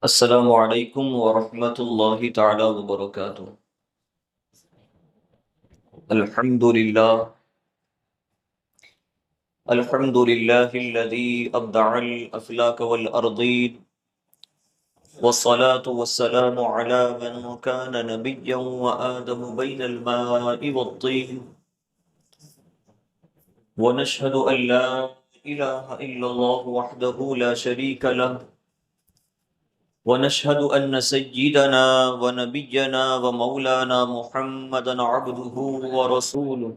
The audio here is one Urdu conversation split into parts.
السلام علیکم ورحمۃ اللہ تعالی وبرکاتہ۔ الحمد للہ الحمد للہ الذی ابدع الافلاک والارضین والصلاة والسلام علی من کان نبیا وآدم بین الماء والطین ونشهد ان لا الہ الا اللہ وحدہ لا شریک له ونشهد أن سيدنا ونبينا ومولانا محمدا عبده ورسوله،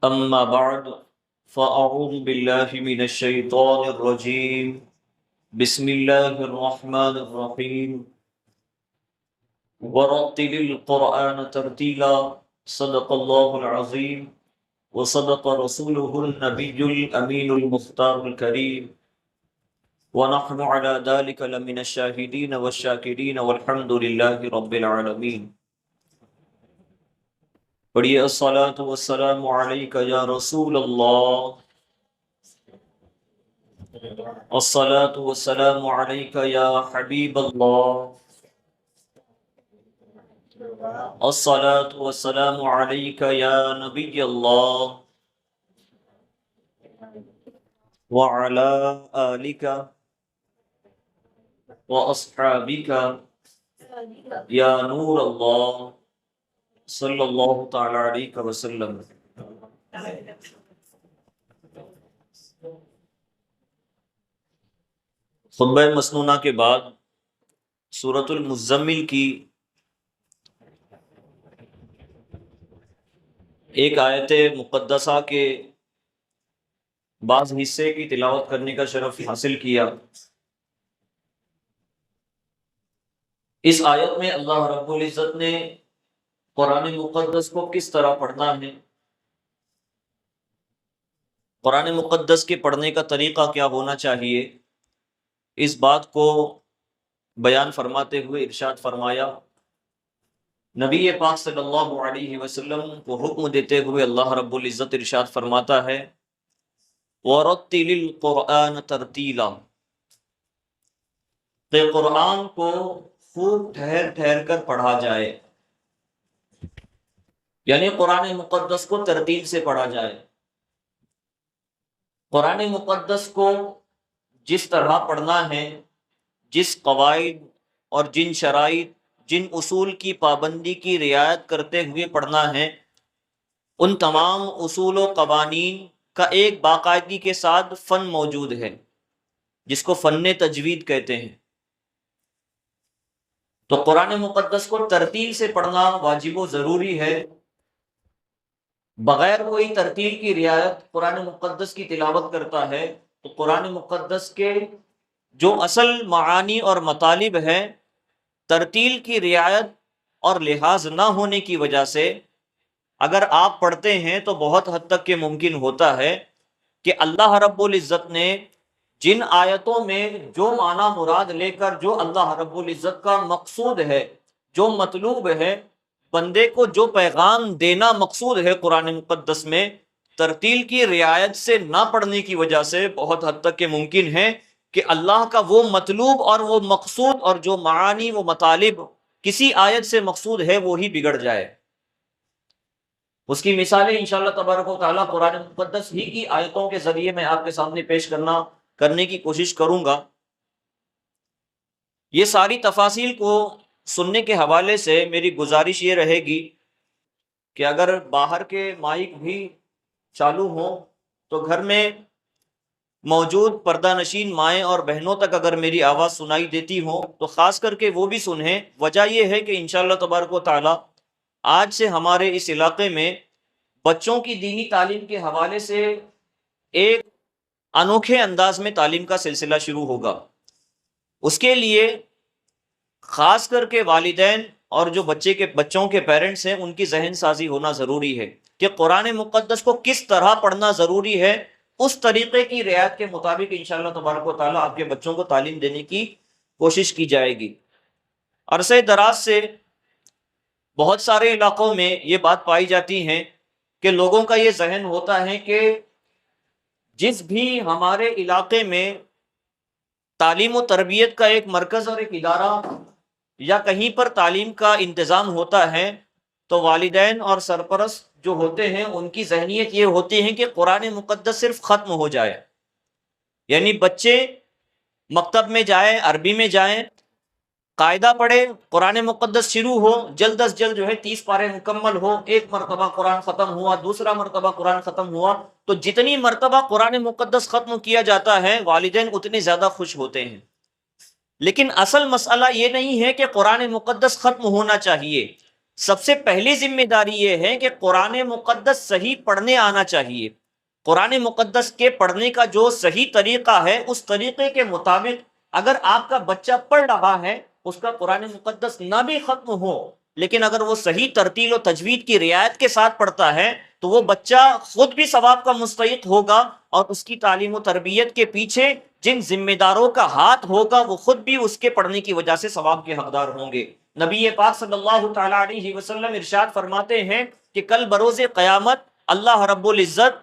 أما بعد فأعوذ بالله من الشيطان الرجيم، بسم الله الرحمن الرحيم، ورتل القرآن ترتيلا، صدق الله العظيم وصدق رسوله النبي الأمين المختار الكريم، ونحن على ذلك لمن الشاهدين والشاكرين والحمد لله رب العالمين۔ پڑھیے الصلاة والسلام عليك يا رسول الله، الصلاة والسلام عليك يا حبيب الله، الصلاة والسلام عليك يا نبي الله، وعلى آلك وأصحابك یا نور اللہ، صلی اللہ تعالی علیہ وسلم۔ خطبہ مسنونہ کے بعد سورۃ المزمل کی ایک آیت مقدسہ کے بعض حصے کی تلاوت کرنے کا شرف حاصل کیا۔ اس آیت میں اللہ رب العزت نے قرآن مقدس کو کس طرح پڑھنا ہے، قرآن مقدس کے پڑھنے کا طریقہ کیا ہونا چاہیے، اس بات کو بیان فرماتے ہوئے ارشاد فرمایا۔ نبی پاک صلی اللہ علیہ وسلم کو حکم دیتے ہوئے اللہ رب العزت ارشاد فرماتا ہے، وَرَتِّلِ الْقُرْآنَ تَرْتِيلًا، کہ قرآن کو خوب ٹھہر ٹھہر کر پڑھا جائے، یعنی قرآن مقدس کو ترتیل سے پڑھا جائے۔ قرآن مقدس کو جس طرح پڑھنا ہے، جس قواعد اور جن شرائط، جن اصول کی پابندی کی رعایت کرتے ہوئے پڑھنا ہے، ان تمام اصول و قوانین کا ایک باقاعدگی کے ساتھ فن موجود ہے، جس کو فن تجوید کہتے ہیں۔ تو قرآن مقدس کو ترتیل سے پڑھنا واجب و ضروری ہے۔ بغیر کوئی ترتیل کی رعایت قرآن مقدس کی تلاوت کرتا ہے تو قرآن مقدس کے جو اصل معانی اور مطالب ہیں، ترتیل کی رعایت اور لحاظ نہ ہونے کی وجہ سے اگر آپ پڑھتے ہیں تو بہت حد تک کہ ممکن ہوتا ہے کہ اللہ رب العزت نے جن آیتوں میں جو معنی مراد لے کر جو اللہ رب العزت کا مقصود ہے، جو مطلوب ہے، بندے کو جو پیغام دینا مقصود ہے قرآن مقدس میں، ترتیل کی رعایت سے نہ پڑھنے کی وجہ سے بہت حد تک کہ ممکن ہے کہ اللہ کا وہ مطلوب اور وہ مقصود اور جو معانی و مطالب کسی آیت سے مقصود ہے وہی بگڑ جائے۔ اس کی مثالیں انشاءاللہ تبارک و تعالیٰ قرآن مقدس ہی کی آیتوں کے ذریعے میں آپ کے سامنے پیش کرنے کی کوشش کروں گا۔ یہ ساری تفاصیل کو سننے کے حوالے سے میری گزارش یہ رہے گی کہ اگر باہر کے مائک بھی چالو ہوں تو گھر میں موجود پردہ نشین مائیں اور بہنوں تک اگر میری آواز سنائی دیتی ہو تو خاص کر کے وہ بھی سنیں۔ وجہ یہ ہے کہ انشاءاللہ تبارک و تعالیٰ آج سے ہمارے اس علاقے میں بچوں کی دینی تعلیم کے حوالے سے ایک انوکھے انداز میں تعلیم کا سلسلہ شروع ہوگا۔ اس کے لیے خاص کر کے والدین اور جو بچوں کے پیرنٹس ہیں ان کی ذہن سازی ہونا ضروری ہے کہ قرآن مقدس کو کس طرح پڑھنا ضروری ہے، اس طریقے کی رعایت کے مطابق انشاءاللہ تبارک و تعالیٰ آپ کے بچوں کو تعلیم دینے کی کوشش کی جائے گی۔ عرصہ دراز سے بہت سارے علاقوں میں یہ بات پائی جاتی ہے کہ لوگوں کا یہ ذہن ہوتا ہے کہ جس بھی ہمارے علاقے میں تعلیم و تربیت کا ایک مرکز اور ایک ادارہ یا کہیں پر تعلیم کا انتظام ہوتا ہے تو والدین اور سرپرست جو ہوتے ہیں ان کی ذہنیت یہ ہوتی ہے کہ قرآن مقدس صرف ختم ہو جائے، یعنی بچے مکتب میں جائیں، عربی میں جائیں، قاعدہ پڑھے، قرآن مقدس شروع ہو، جلد از جلد جو ہے 30 پارے مکمل ہو، ایک مرتبہ قرآن ختم ہوا، دوسرا مرتبہ قرآن ختم ہوا، تو جتنی مرتبہ قرآن مقدس ختم کیا جاتا ہے والدین اتنے زیادہ خوش ہوتے ہیں۔ لیکن اصل مسئلہ یہ نہیں ہے کہ قرآن مقدس ختم ہونا چاہیے، سب سے پہلی ذمہ داری یہ ہے کہ قرآن مقدس صحیح پڑھنے آنا چاہیے۔ قرآن مقدس کے پڑھنے کا جو صحیح طریقہ ہے اس طریقے کے مطابق اگر آپ کا بچہ پڑھ رہا ہے، اس کا قرآن مقدس نہ بھی ختم ہو لیکن اگر وہ صحیح ترتیل و تجوید کی رعایت کے ساتھ پڑھتا ہے تو وہ بچہ خود بھی ثواب کا مستحق ہوگا، اور اس کی تعلیم و تربیت کے پیچھے جن ذمہ داروں کا ہاتھ ہوگا وہ خود بھی اس کے پڑھنے کی وجہ سے ثواب کے حقدار ہوں گے۔ نبی پاک صلی اللہ تعالی علیہ وسلم ارشاد فرماتے ہیں کہ کل بروز قیامت اللہ رب العزت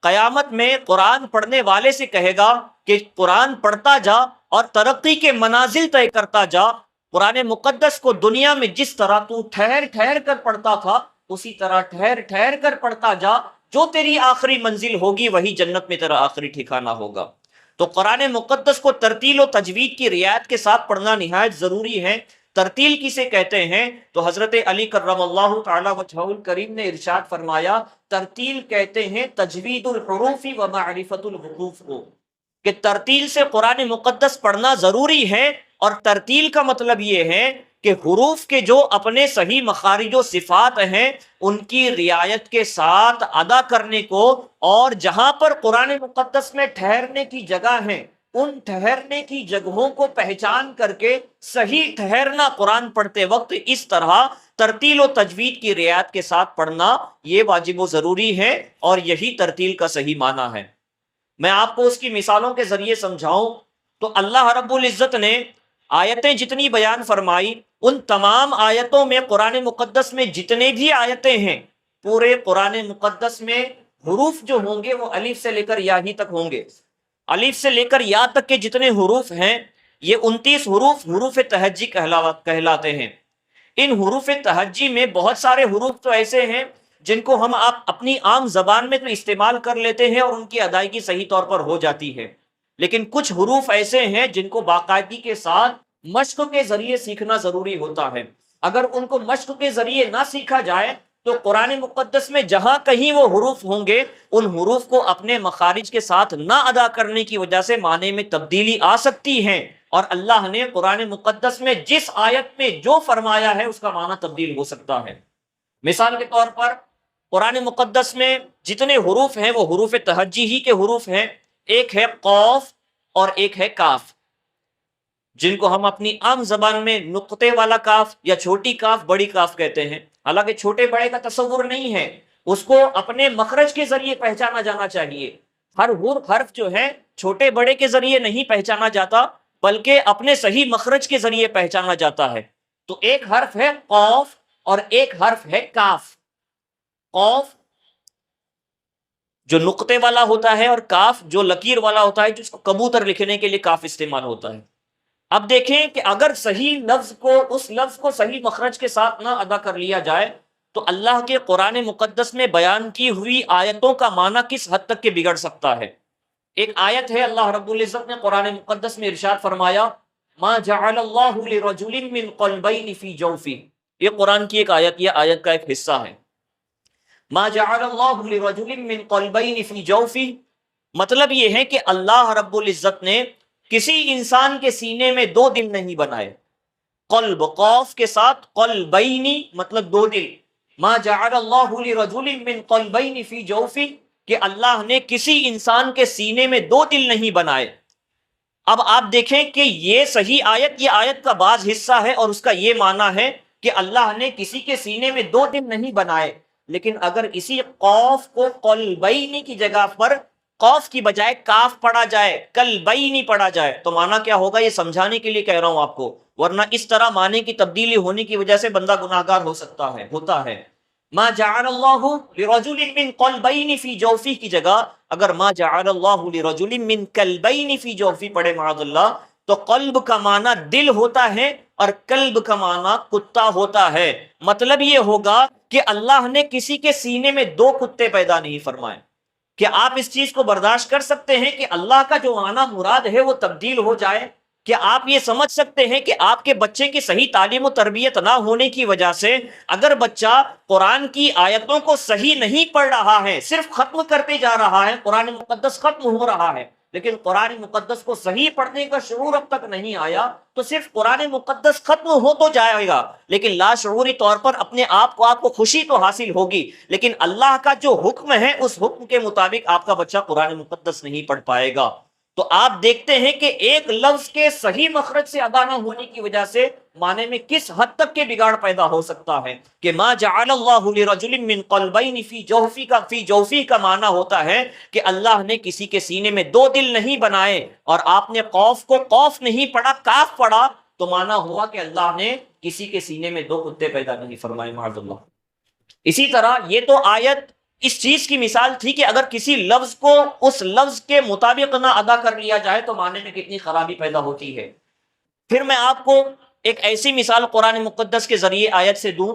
قیامت میں قرآن پڑھنے والے سے کہے گا کہ قرآن پڑھتا جا اور ترقی کے منازل طے کرتا جا، قرآن مقدس کو دنیا میں جس طرح تو ٹھہر ٹھہر کر پڑھتا تھا اسی طرح ٹھہر ٹھہر کر پڑھتا جا، جو تیری آخری منزل ہوگی وہی جنت میں تیرا آخری ٹھکانہ ہوگا۔ تو قرآن مقدس کو ترتیل و تجوید کی رعایت کے ساتھ پڑھنا نہایت ضروری ہے۔ ترتیل کسے کہتے ہیں تو حضرت علی کرم اللہ تعالی وجہہ الکریم نے ارشاد فرمایا ترتیل کہتے ہیں تجوید الحروف و معرفت الحروف کو، کہ ترتیل سے قرآن مقدس پڑھنا ضروری ہے، اور ترتیل کا مطلب یہ ہے کہ حروف کے جو اپنے صحیح مخارج و صفات ہیں ان کی رعایت کے ساتھ ادا کرنے کو، اور جہاں پر قرآن مقدس میں ٹھہرنے کی جگہ ہیں ان ٹھہرنے کی جگہوں کو پہچان کر کے صحیح ٹھہرنا قرآن پڑھتے وقت اس طرح ترتیل و تجوید کی رعایت کے ساتھ پڑھنا یہ واجب و ضروری ہے، اور یہی ترتیل کا صحیح معنی ہے۔ میں آپ کو اس کی مثالوں کے ذریعے سمجھاؤں تو اللہ رب العزت نے آیتیں جتنی بیان فرمائی ان تمام آیتوں میں قرآن مقدس میں جتنے بھی آیتیں ہیں پورے قرآن مقدس میں حروف جو ہوں گے وہ الف سے لے کر یا ہی تک ہوں گے۔ الف سے لے کر یا تک کے جتنے حروف ہیں یہ 29 حروف حروف تہجی کہلاتے ہیں۔ ان حروف تہجی میں بہت سارے حروف تو ایسے ہیں جن کو ہم آپ اپنی عام زبان میں تو استعمال کر لیتے ہیں اور ان کی ادائیگی صحیح طور پر ہو جاتی ہے، لیکن کچھ حروف ایسے ہیں جن کو باقاعدگی کے ساتھ مشق کے ذریعے سیکھنا ضروری ہوتا ہے۔ اگر ان کو مشق کے ذریعے نہ سیکھا جائے تو قرآن مقدس میں جہاں کہیں وہ حروف ہوں گے ان حروف کو اپنے مخارج کے ساتھ نہ ادا کرنے کی وجہ سے معنی میں تبدیلی آ سکتی ہے، اور اللہ نے قرآن مقدس میں جس آیت میں جو فرمایا ہے اس کا معنی تبدیل ہو سکتا ہے۔ مثال کے طور پر قرآن مقدس میں جتنے حروف ہیں وہ حروف تہجی ہی کے حروف ہیں، ایک ہے قوف اور ایک ہے کاف، جن کو ہم اپنی عام زبان میں نقطے والا کاف یا چھوٹی کاف بڑی کاف کہتے ہیں۔ حالانکہ چھوٹے بڑے کا تصور نہیں ہے، اس کو اپنے مخرج کے ذریعے پہچانا جانا چاہیے۔ ہر حرف جو ہے چھوٹے بڑے کے ذریعے نہیں پہچانا جاتا بلکہ اپنے صحیح مخرج کے ذریعے پہچانا جاتا ہے۔ تو ایک حرف ہے قوف اور ایک حرف ہے کاف۔ قوف جو نقطے والا ہوتا ہے اور کاف جو لکیر والا ہوتا ہے، جس کو کبوتر لکھنے کے لیے کاف استعمال ہوتا ہے۔ اب دیکھیں کہ اگر صحیح لفظ کو اس لفظ کو صحیح مخرج کے ساتھ نہ ادا کر لیا جائے تو اللہ کے قرآن مقدس میں بیان کی ہوئی آیتوں کا معنی کس حد تک کے بگڑ سکتا ہے۔ ایک آیت ہے اللہ رب العزت نے قرآن مقدس میں ارشاد فرمایا ما جعل اللہ لرجل من قلبین فی جوفہ، یہ قرآن کی ایک آیت، یہ آیت کا ایک حصہ ہے۔ ما جعل اللہ لرجل من قلبین فی جوفہ، مطلب یہ ہے کہ اللہ رب العزت نے کسی انسان کے سینے میں دو دل نہیں بنائے۔ قلب قوف کے ساتھ قلبینی مطلب دو دل۔ ما جعل اللہ لرجل من قلبین فی جوفہ، کہ اللہ نے کسی انسان کے سینے میں دو دل نہیں بنائے۔ اب آپ دیکھیں کہ یہ صحیح آیت، یہ آیت کا بعض حصہ ہے اور اس کا یہ معنی ہے کہ اللہ نے کسی کے سینے میں دو دل نہیں بنائے، لیکن اگر اسی قوف کو قلبینی کی جگہ پر قوف کی بجائے کاف پڑھا جائے، قلبینی پڑھا جائے تو معنی کیا ہوگا، یہ سمجھانے کے لیے کہہ رہا ہوں آپ کو، ورنہ اس طرح معنی کی تبدیلی ہونے کی وجہ سے بندہ گناہگار ہو سکتا ہے، ہوتا ہے۔ ما جعل اللہ لرجل من قلبین فی جوفہ کی جگہ اگر ما جعل اللہ لرجل من قلبین فی جوفہ پڑھے معاذ اللہ تو قلب کا معنی دل ہوتا ہے اور قلب کا معنی کتا ہوتا ہے۔ مطلب یہ ہوگا کہ اللہ نے کسی کے سینے میں دو کتے پیدا نہیں فرمائے۔ کہ آپ اس چیز کو برداشت کر سکتے ہیں کہ اللہ کا جو معنی مراد ہے وہ تبدیل ہو جائے؟ کہ آپ یہ سمجھ سکتے ہیں کہ آپ کے بچے کی صحیح تعلیم و تربیت نہ ہونے کی وجہ سے اگر بچہ قرآن کی آیتوں کو صحیح نہیں پڑھ رہا ہے، صرف ختم کرتے جا رہا ہے، قرآن مقدس ختم ہو رہا ہے لیکن قرآن مقدس کو صحیح پڑھنے کا شعور اب تک نہیں آیا، تو صرف قرآن مقدس ختم ہو تو جائے گا لیکن لاشعوری طور پر اپنے آپ کو خوشی تو حاصل ہوگی، لیکن اللہ کا جو حکم ہے اس حکم کے مطابق آپ کا بچہ قرآن مقدس نہیں پڑھ پائے گا۔ تو آپ دیکھتے ہیں کہ ایک لفظ کے صحیح مخرج سے ادا نہ ہونے کی وجہ سے معنی میں کس حد تک کے بگاڑ پیدا ہو سکتا ہے۔ کہ ما جعل اللہ لرجل من قلبین فی جوفی کا معنی ہوتا ہے کہ اللہ نے کسی کے سینے میں دو دل نہیں بنائے، اور آپ نے قوف کو قوف نہیں پڑھا کاف پڑھا تو معنی ہوا کہ اللہ نے کسی کے سینے میں دو کتے پیدا نہیں فرمائے، معاذ اللہ۔ اسی طرح یہ تو آیت اس چیز کی مثال تھی کہ اگر کسی لفظ کو اس لفظ کے مطابق نہ ادا کر لیا جائے تو معنی میں کتنی خرابی پیدا ہوتی ہے۔ پھر میں آپ کو ایک ایسی مثال قرآن مقدس کے ذریعے آیت سے دوں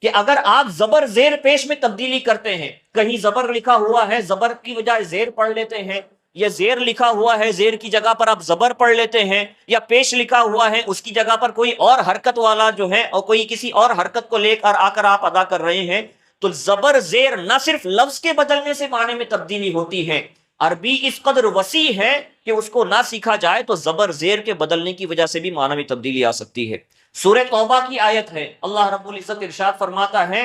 کہ اگر آپ زبر زیر پیش میں تبدیلی کرتے ہیں، کہیں زبر لکھا ہوا ہے زبر کی بجائے زیر پڑھ لیتے ہیں، یا زیر لکھا ہوا ہے زیر کی جگہ پر آپ زبر پڑھ لیتے ہیں، یا پیش لکھا ہوا ہے اس کی جگہ پر کوئی اور حرکت والا جو ہے اور کوئی کسی اور حرکت کو لے کر آ کر آپ ادا کر رہے ہیں، تو زبر زیر نہ صرف لفظ کے بدلنے سے معنی میں تبدیلی ہوتی ہے، عربی اس قدر وسیع ہے کہ اس کو نہ سیکھا جائے تو زبر زیر کے بدلنے کی وجہ سے بھی معنی میں تبدیلی آ سکتی ہے۔ سورہ توبہ کی آیت ہے، اللہ رب العزت ارشاد فرماتا ہے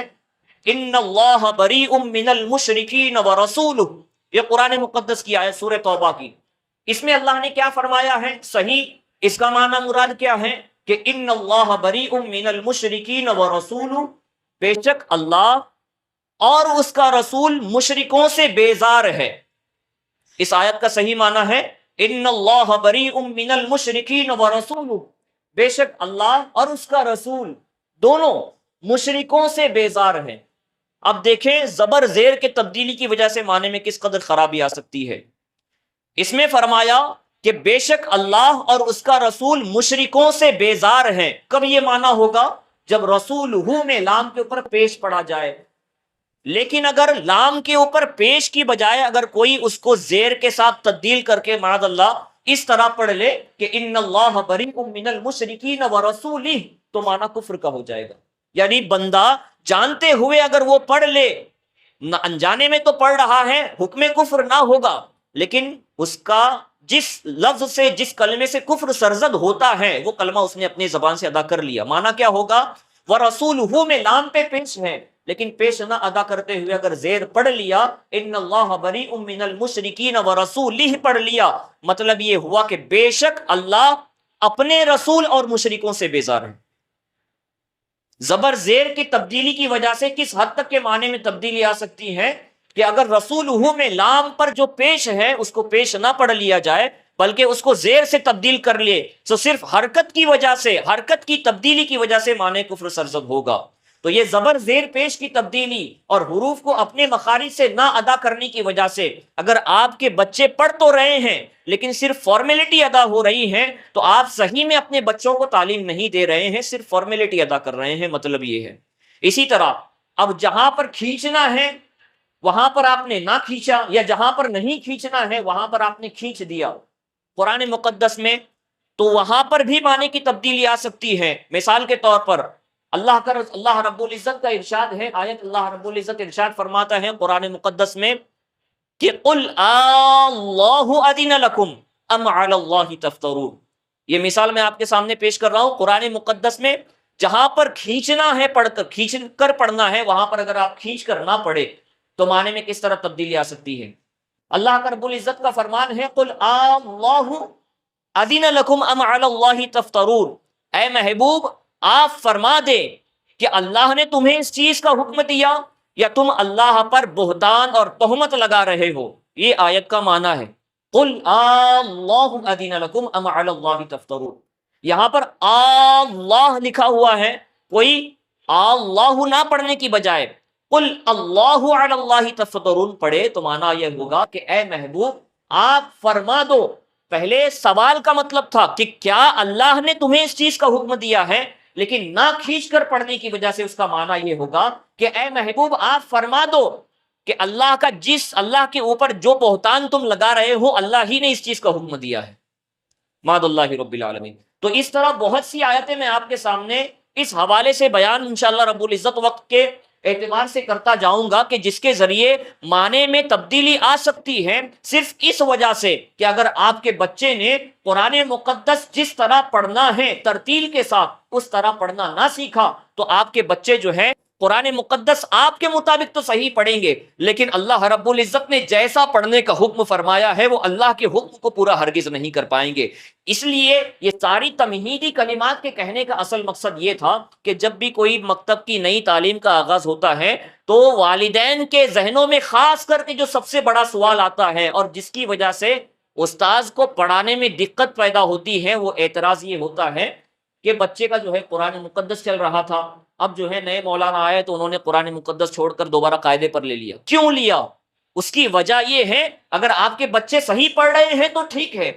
ان اللہ بریء من المشرکین ورسولہ، یہ قرآن مقدس کی آیت سورہ توبہ کی۔ اس میں اللہ نے کیا فرمایا ہے؟ صحیح اس کا معنی مراد کیا ہے کہ ان اللہ بریء من المشرکین ورسولہ، بے شک اللہ اور اس کا رسول مشرکوں سے بیزار ہے۔ اس آیت کا صحیح معنی ہے ان اللہ بریء من المشرکین ورسولہ، بے شک اللہ اور اس کا رسول دونوں مشرکوں سے بیزار ہیں۔ اب دیکھیں زبر زیر کے تبدیلی کی وجہ سے معنی میں کس قدر خرابی آ سکتی ہے۔ اس میں فرمایا کہ بے شک اللہ اور اس کا رسول مشرکوں سے بیزار ہیں۔ کب یہ معنی ہوگا؟ جب رسول ہو میں لام کے اوپر پیش پڑا جائے۔ لیکن اگر لام کے اوپر پیش کی بجائے اگر کوئی اس کو زیر کے ساتھ تبدیل کر کے معاذ اللہ اس طرح پڑھ لے کہ ان اللہ بریء من المشرکین ورسولہ، تو معنی کفر کا ہو جائے گا۔ یعنی بندہ جانتے ہوئے اگر وہ پڑھ لے، نہ انجانے میں تو پڑھ رہا ہے، حکم کفر نہ ہوگا، لیکن اس کا جس لفظ سے جس کلمے سے کفر سرزد ہوتا ہے وہ کلمہ اس نے اپنی زبان سے ادا کر لیا۔ معنی کیا ہوگا؟ وَرَسُولُهُ میں لام پہ پیش ہے لیکن پیش نہ ادا کرتے ہوئے اگر زیر پڑھ لیا ان اللہ بریء من المشرکین ورسولہ پڑھ لیا، مطلب یہ ہوا کہ بے شک اللہ اپنے رسول اور مشرکوں سے بیزار ہے۔ زبر زیر کی تبدیلی کی وجہ سے کس حد تک کے معنی میں تبدیلی آ سکتی ہے کہ اگر رسولہ میں لام پر جو پیش ہے اس کو پیش نہ پڑھ لیا جائے بلکہ اس کو زیر سے تبدیل کر لیے تو صرف حرکت کی وجہ سے، حرکت کی تبدیلی کی وجہ سے معنی کفر سرزد ہوگا۔ تو یہ زبر زیر پیش کی تبدیلی اور حروف کو اپنے مخارج سے نہ ادا کرنے کی وجہ سے اگر آپ کے بچے پڑھ تو رہے ہیں لیکن صرف فارمیلٹی ادا ہو رہی ہے تو آپ صحیح میں اپنے بچوں کو تعلیم نہیں دے رہے ہیں، صرف فارمیلٹی ادا کر رہے ہیں، مطلب یہ ہے۔ اسی طرح اب جہاں پر کھینچنا ہے وہاں پر آپ نے نہ کھینچا، یا جہاں پر نہیں کھینچنا ہے وہاں پر آپ نے کھینچ دیا قرآن مقدس میں، تو وہاں پر بھی معنی کی تبدیلی آ سکتی ہے۔ مثال کے طور پر اللہ رب العزت کا ارشاد ہے، آیت اللہ رب العزت ارشاد فرماتا ہے قرآن مقدس میں کہ قل اللہ اذن لکم ام علی اللہ تفترون۔ یہ مثال میں آپ کے سامنے پیش کر رہا ہوں قرآن مقدس میں، جہاں پر کھینچنا ہے کھینچ کر پڑھنا ہے وہاں پر اگر آپ کھینچ کر نہ پڑھے تو معنی میں کس طرح تبدیلی آ سکتی ہے۔ اللہ کا رب العزت کا فرمان ہے قل اللہ اذن لکم ام علی اللہ تفترون، اے محبوب آپ فرما دے کہ اللہ نے تمہیں اس چیز کا حکم دیا یا تم اللہ پر بہتان اور تہمت لگا رہے ہو۔ یہ آیت کا معنی ہے قل اللہ اذن لکم ام علی اللہ تفترون۔ یہاں پر اللہ لکھا ہوا ہے، کوئی اللہ نہ پڑھنے کی بجائے قل اللہ علی اللہ تفترون پڑھے تو معنی یہ ہوگا کہ اے محبوب آپ فرما دو پہلے سوال کا مطلب تھا کہ کیا اللہ نے تمہیں اس چیز کا حکم دیا ہے، لیکن نہ کھینچ کر پڑھنے کی وجہ سے اس کا معنی یہ ہوگا کہ اے محبوب آپ فرما دو کہ اللہ کے اوپر جو بہتان تم لگا رہے ہو اللہ ہی نے اس چیز کا حکم دیا ہے، ماد اللہ رب العالمین۔ تو اس طرح بہت سی آیتیں میں آپ کے سامنے اس حوالے سے بیان انشاءاللہ رب العزت وقت کے اعتبار سے کرتا جاؤں گا کہ جس کے ذریعے معنی میں تبدیلی آ سکتی ہے، صرف اس وجہ سے کہ اگر آپ کے بچے نے قرآن مقدس جس طرح پڑھنا ہے ترتیل کے ساتھ اس طرح پڑھنا نہ سیکھا تو آپ کے بچے جو ہے قرآن مقدس آپ کے مطابق تو صحیح پڑھیں گے، لیکن اللہ رب العزت نے جیسا پڑھنے کا حکم فرمایا ہے وہ اللہ کے حکم کو پورا ہرگز نہیں کر پائیں گے۔ اس لیے یہ ساری تمہیدی کلمات کے کہنے کا اصل مقصد یہ تھا کہ جب بھی کوئی مکتب کی نئی تعلیم کا آغاز ہوتا ہے تو والدین کے ذہنوں میں خاص کر کے جو سب سے بڑا سوال آتا ہے اور جس کی وجہ سے استاذ کو پڑھانے میں دقت پیدا ہوتی ہے، وہ اعتراض یہ ہوتا ہے کہ بچے کا جو ہے قرآن مقدس چل رہا تھا، اب جو ہے نئے مولانا آئے تو انہوں نے قرآن مقدس چھوڑ کر دوبارہ قاعدے پر لے لیا۔ کیوں لیا؟ اس کی وجہ یہ ہے اگر آپ کے بچے صحیح پڑھ رہے ہیں تو ٹھیک ہے،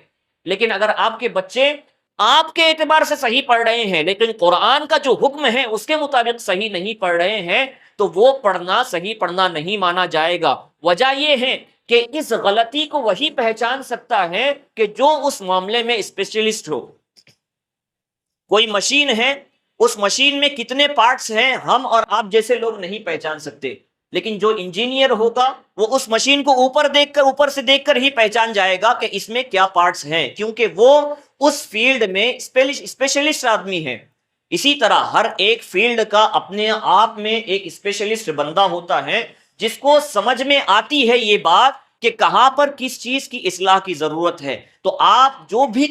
لیکن اگر آپ کے بچے آپ کے اعتبار سے صحیح پڑھ رہے ہیں لیکن قرآن کا جو حکم ہے اس کے مطابق صحیح نہیں پڑھ رہے ہیں تو وہ پڑھنا صحیح پڑھنا نہیں مانا جائے گا۔ وجہ یہ ہے کہ اس غلطی کو وہی پہچان سکتا ہے کہ جو اس معاملے میں اسپیشلسٹ ہو۔ کوئی مشین ہے، اس مشین میں کتنے پارٹس ہیں ہم اور آپ جیسے لوگ نہیں پہچان سکتے، لیکن جو انجینئر ہوگا وہ اس مشین کو اوپر سے دیکھ کر ہی پہچان جائے گا کہ اس میں کیا پارٹس ہیں، کیونکہ وہ اس فیلڈ میں اسپیشلسٹ آدمی ہے۔ اسی طرح ہر ایک فیلڈ کا اپنے آپ میں ایک اسپیشلسٹ بندہ ہوتا ہے جس کو سمجھ میں آتی ہے یہ بات کہ کہاں پر کس چیز کی اصلاح کی ضرورت ہے۔ تو آپ جو بھی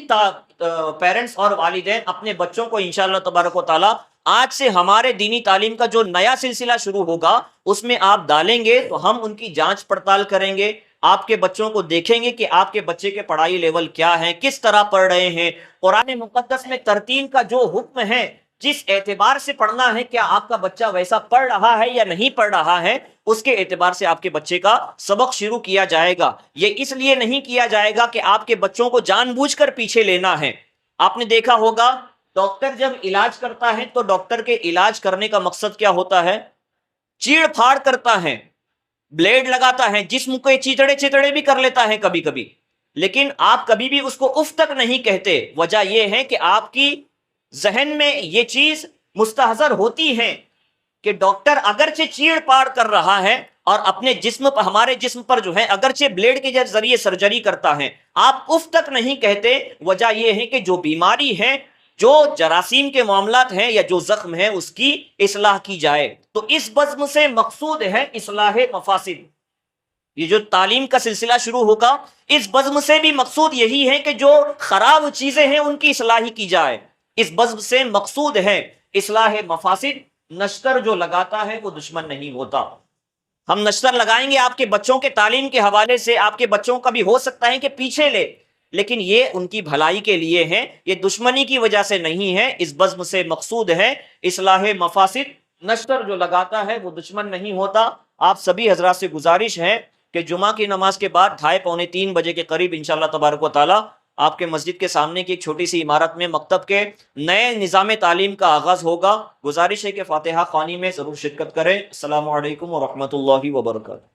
پیرنٹس اور والدین اپنے بچوں کو انشاءاللہ تبارک و تعالی آج سے ہمارے دینی تعلیم کا جو نیا سلسلہ شروع ہوگا اس میں آپ ڈالیں گے تو ہم ان کی جانچ پڑتال کریں گے، آپ کے بچوں کو دیکھیں گے کہ آپ کے بچے کے پڑھائی لیول کیا ہے، کس طرح پڑھ رہے ہیں، قرآن مقدس میں ترتیل کا جو حکم ہے جس اعتبار سے پڑھنا ہے کیا آپ کا بچہ ویسا پڑھ رہا ہے یا نہیں پڑھ رہا ہے، اس کے اعتبار سے آپ کے بچے کا سبق شروع کیا جائے گا۔ یہ اس لیے نہیں کیا جائے گا کہ آپ کے بچوں کو جان بوجھ کر پیچھے لینا ہے۔ آپ نے دیکھا ہوگا ڈاکٹر جب علاج کرتا ہے تو ڈاکٹر کے علاج کرنے کا مقصد کیا ہوتا ہے؟ چیڑ پھاڑ کرتا ہے، بلیڈ لگاتا ہے، جسم کو چیتڑے بھی کر لیتا ہے کبھی کبھی، لیکن آپ کبھی بھی اس کو اف تک نہیں کہتے۔ وجہ یہ ہے کہ آپ کی ذہن میں یہ چیز مستحضر ہوتی ہے کہ ڈاکٹر اگرچہ چیڑ پاڑ کر رہا ہے اور اپنے جسم پر، ہمارے جسم پر جو ہے اگرچہ بلیڈ کے ذریعے سرجری کرتا ہے، آپ اف تک نہیں کہتے۔ وجہ یہ ہے کہ جو بیماری ہے، جو جراثیم کے معاملات ہیں یا جو زخم ہے اس کی اصلاح کی جائے۔ تو اس بزم سے مقصود ہے اصلاح مفاسد۔ یہ جو تعلیم کا سلسلہ شروع ہوگا اس بزم سے بھی مقصود یہی ہے کہ جو خراب چیزیں ہیں ان کی اصلاح کی جائے۔ اس بزم سے مقصود ہے اصلاح مفاسد۔ نشتر جو لگاتا ہے وہ دشمن نہیں ہوتا۔ ہم نشتر لگائیں گے آپ کے بچوں کے تعلیم کے حوالے سے، آپ کے بچوں کا بھی ہو سکتا ہے کہ پیچھے لے، لیکن یہ ان کی بھلائی کے لیے ہے، یہ دشمنی کی وجہ سے نہیں ہے۔ اس بزم سے مقصود ہے اصلاح مفاسد۔ نشتر جو لگاتا ہے وہ دشمن نہیں ہوتا۔ آپ سبھی حضرات سے گزارش ہے کہ جمعہ کی نماز کے بعد 2:30 پونے 3 بجے کے قریب انشاءاللہ تبارک و تعالی آپ کے مسجد کے سامنے کی ایک چھوٹی سی عمارت میں مکتب کے نئے نظام تعلیم کا آغاز ہوگا۔ گزارش ہے کہ فاتحہ خوانی میں ضرور شرکت کریں۔ السلام علیکم ورحمۃ اللہ وبرکاتہ۔